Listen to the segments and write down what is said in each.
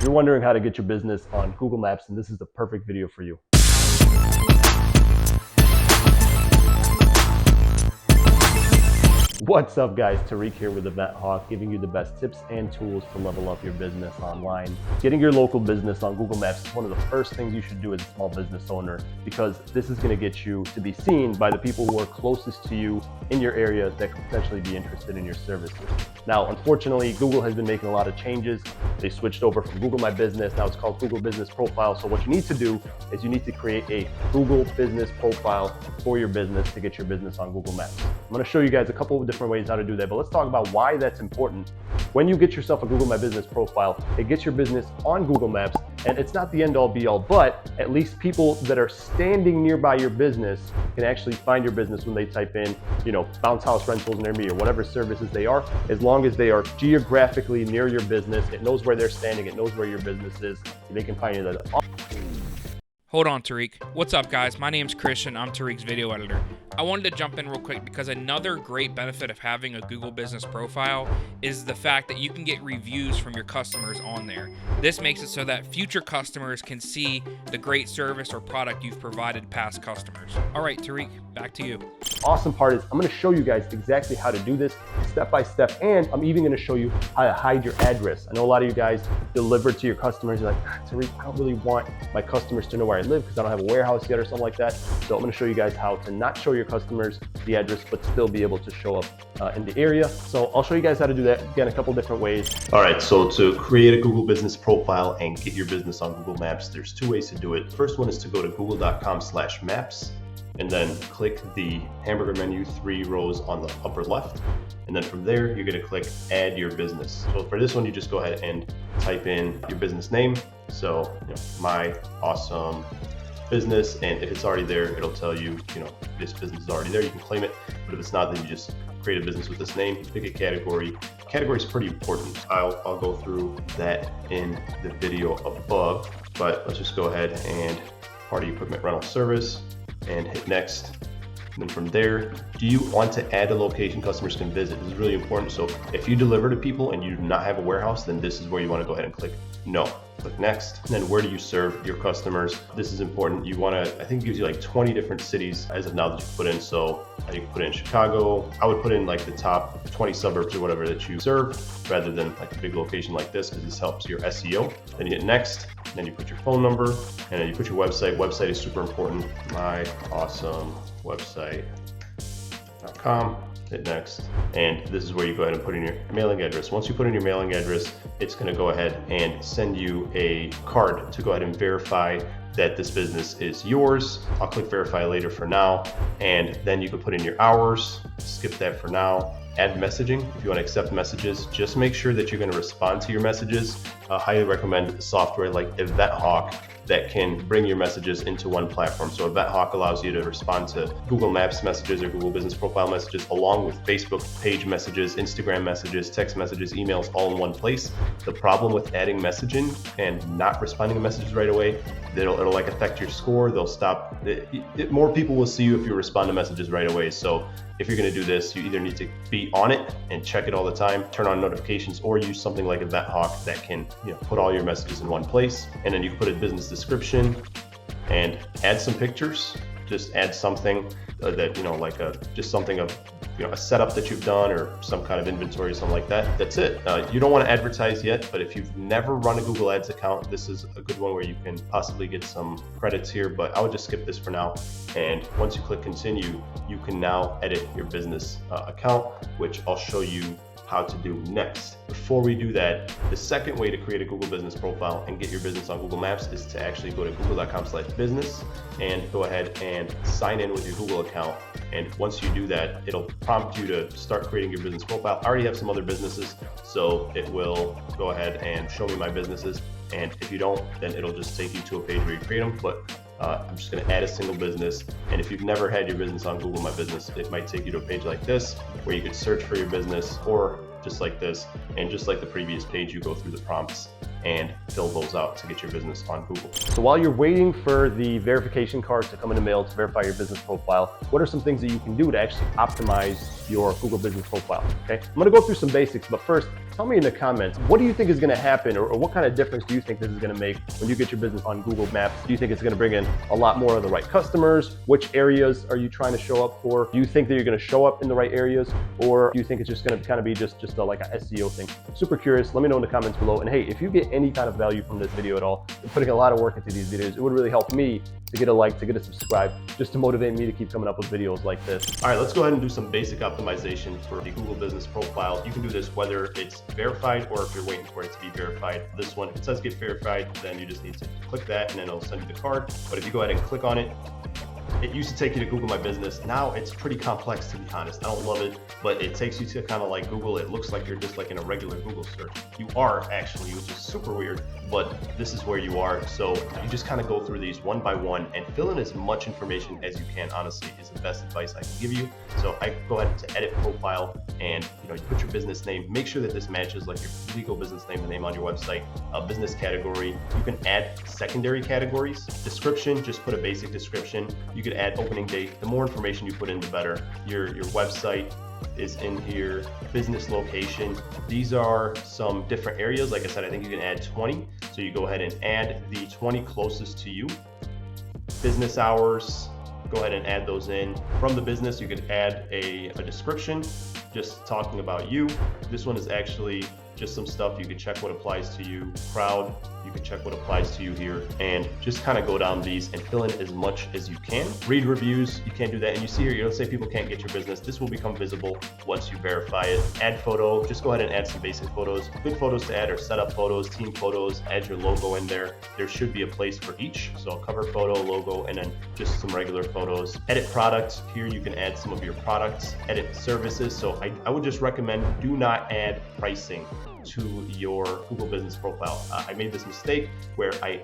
If you're wondering how to get your business on Google Maps, then this is the perfect video for you. What's up guys, Tariq here with Elkhatib, giving you the best tips and tools to level up your business online. Getting your local business on Google Maps is one of the first things you should do as a small business owner, because this is going to get you to be seen by the people who are closest to you in your area that could potentially be interested in your services. Now, unfortunately, Google has been making a lot of changes. They switched over from Google My Business, now it's called Google Business Profile. So what you need to do is you need to create a Google Business Profile for your business to get your business on Google Maps. I'm going to show you guys a couple of different ways how to do that, but let's talk about why that's important. When you get yourself a Google My Business profile, it gets your business on Google Maps, and it's not the end all be all, but at least people that are standing nearby your business can actually find your business when they type in, bounce house rentals near me or whatever services they are. As long as they are geographically near your business, it knows where they're standing, it knows where your business is, and they can find you that. Hold on, Tariq. What's up, guys? My name's Christian. I'm Tariq's video editor. I wanted to jump in real quick because another great benefit of having a Google Business Profile is the fact that you can get reviews from your customers on there. This makes it so that future customers can see the great service or product you've provided past customers. All right, Tariq, back to you. Awesome part is I'm going to show you guys exactly how to do this step by step, and I'm even going to show you how to hide your address. I know a lot of you guys deliver to your customers. You're like, Tariq, I don't really want my customers to know where I live because I don't have a warehouse yet or something like that. So I'm going to show you guys how to not show your customers the address but still be able to show up in the area. So I'll show you guys how to do that, again, a couple different ways. All right, so to create a Google Business Profile and get your business on Google Maps, there's two ways to do it. First one is to go to google.com/maps and then click the hamburger menu, 3 rows on the upper left. And then from there, you're gonna click add your business. So for this one, you just go ahead and type in your business name. So, my awesome business, and if it's already there, it'll tell you, this business is already there, you can claim it. But if it's not, then you just create a business with this name, pick a category. Category is pretty important. I'll go through that in the video above, but let's just go ahead and party equipment rental service and hit next. And then from there, do you want to add a location customers can visit? This is really important. So if you deliver to people and you do not have a warehouse, then this is where you want to go ahead and click no. Click next. And then where do you serve your customers? This is important. You want to, I think it gives you like 20 different cities as of now that you put in. So I think put in Chicago. I would put in like the top 20 suburbs or whatever that you serve rather than like a big location like this, because this helps your SEO. Then you hit next. Then you put your phone number, and then you put your website. Website is super important. myawesomewebsite.com. Hit next. And this is where you go ahead and put in your mailing address. Once you put in your mailing address, it's going to go ahead and send you a card to go ahead and verify that this business is yours. I'll click verify later for now. And then you can put in your hours, skip that for now. Add messaging. If you want to accept messages, just make sure that you're going to respond to your messages. I highly recommend software like EventHawk that can bring your messages into one platform. So EventHawk allows you to respond to Google Maps messages or Google Business Profile messages along with Facebook page messages, Instagram messages, text messages, emails, all in one place. The problem with adding messaging and not responding to messages right away, it'll like affect your score. They'll stop. More people will see you if you respond to messages right away. So if you're going to do this, you either need to be on it and check it all the time, turn on notifications, or use something like EventHawk that can put all your messages in one place. And then you can put a business description and add some pictures. Just add something that, just something of, a setup that you've done or some kind of inventory, something like that. That's it. You don't want to advertise yet, but if you've never run a Google Ads account, this is a good one where you can possibly get some credits here, but I would just skip this for now. And once you click continue, you can now edit your business account, which I'll show you how to do next. Before we do that, the second way to create a Google Business Profile and get your business on Google Maps is to actually go to google.com/business and go ahead and sign in with your Google account. And once you do that, it'll prompt you to start creating your business profile. I already have some other businesses, so it will go ahead and show me my businesses. And if you don't, then it'll just take you to a page where you create them. But I'm just going to add a single business. And if you've never had your business on Google My Business, it might take you to a page like this where you could search for your business, or just like this. And just like the previous page, you go through the prompts and fill those out to get your business on Google. So while you're waiting for the verification card to come in the mail to verify your business profile, what are some things that you can do to actually optimize your Google business profile? Okay, I'm gonna go through some basics, but first, tell me in the comments, what do you think is gonna happen, or what kind of difference do you think this is gonna make when you get your business on Google Maps? Do you think it's gonna bring in a lot more of the right customers? Which areas are you trying to show up for? Do you think that you're gonna show up in the right areas, or do you think it's just gonna kind of be just like a SEO thing? I'm super curious. Let me know in the comments below. And hey, if you get any kind of value from this video at all, I'm putting a lot of work into these videos. It would really help me to get a like, to get a subscribe, just to motivate me to keep coming up with videos like this. All right, let's go ahead and do some basic optimization for the Google business profile. You can do this whether it's verified or if you're waiting for it to be verified. This one, if it says get verified, then you just need to click that and then it'll send you the card. But if you go ahead and click on it, it used to take you to Google My Business. Now it's pretty complex, to be honest. I don't love it, but it takes you to kind of like Google. It looks like you're just like in a regular Google search. You are actually, which is super weird, but this is where you are. So you just kind of go through these one by one and fill in as much information as you can, honestly, is the best advice I can give you. So I go ahead to edit profile and you put your business name. Make sure that this matches like your legal business name, the name on your website, business category. You can add secondary categories. Description, just put a basic description. You could add opening date. The more information you put in, the better. Your website is in here. Business location. These are some different areas. Like I said, I think you can add 20. So you go ahead and add the 20 closest to you. Business hours. Go ahead and add those in. From the business, you could add a description, just talking about you. This one is actually just some stuff. You can check what applies to you. Crowd, you can check what applies to you here, and just kind of go down these and fill in as much as you can. Read reviews, you can't do that. And you see here, let's say people can't get your business. This will become visible once you verify it. Add photo, just go ahead and add some basic photos. Good photos to add are setup photos, team photos, add your logo in there. There should be a place for each. So cover photo, logo, and then just some regular photos. Edit products, here you can add some of your products. Edit services, so I would just recommend do not add pricing to your Google business profile. I made this mistake where I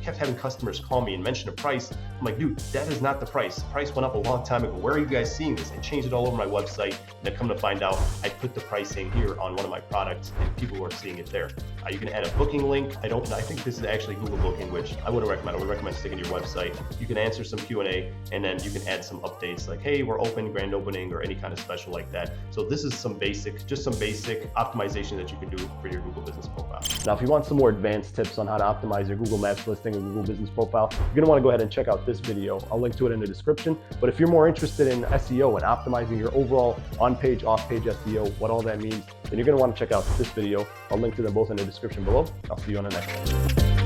kept having customers call me and mention a price. I'm like, dude, that is not the price. The price went up a long time ago. Where are you guys seeing this? I changed it all over my website, and then come to find out, I put the pricing here on one of my products, and people were seeing it there. You can add a booking link. I think this is actually Google Booking, which I wouldn't recommend. I would recommend sticking to your website. You can answer some Q&A, and then you can add some updates like, hey, we're open, grand opening, or any kind of special like that. So this is some basic optimization that you can do for your Google business profile. Now, if you want some more advanced tips on how to optimize your Google Maps listing or Google business profile, you're gonna wanna go ahead and check out this video. I'll link to it in the description. But if you're more interested in SEO and optimizing your overall on-page, off-page SEO, what all that means, then you're gonna wanna check out this video. I'll link to them both in the description below. I'll see you on the next one.